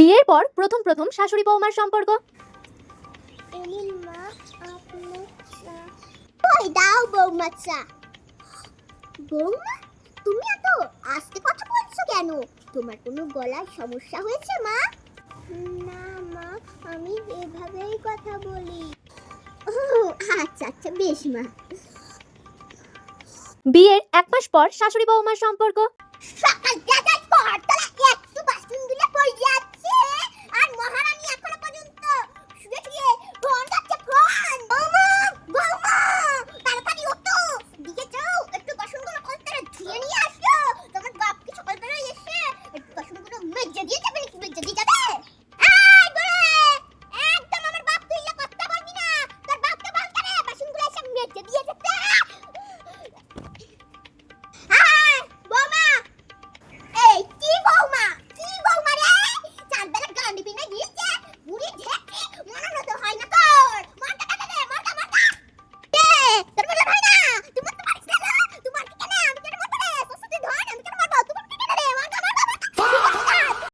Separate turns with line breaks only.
বিয়ের পর প্রথম প্রথম শাশুড়ি বৌমার সম্পর্ক।
মা আপনার চা কই দাও বৌমা চা। বৌমা তুমি এত আস্তে কথা বলছো কেন? তোমার কোনো গলার সমস্যা হয়েছে মা? না মা, আমি এভাবেই কথা বলি। ও আচ্ছা আচ্ছা বেশ মা।
বিয়ের 1 মাস পর শাশুড়ি বৌমার সম্পর্ক।
সকাল 10টার পর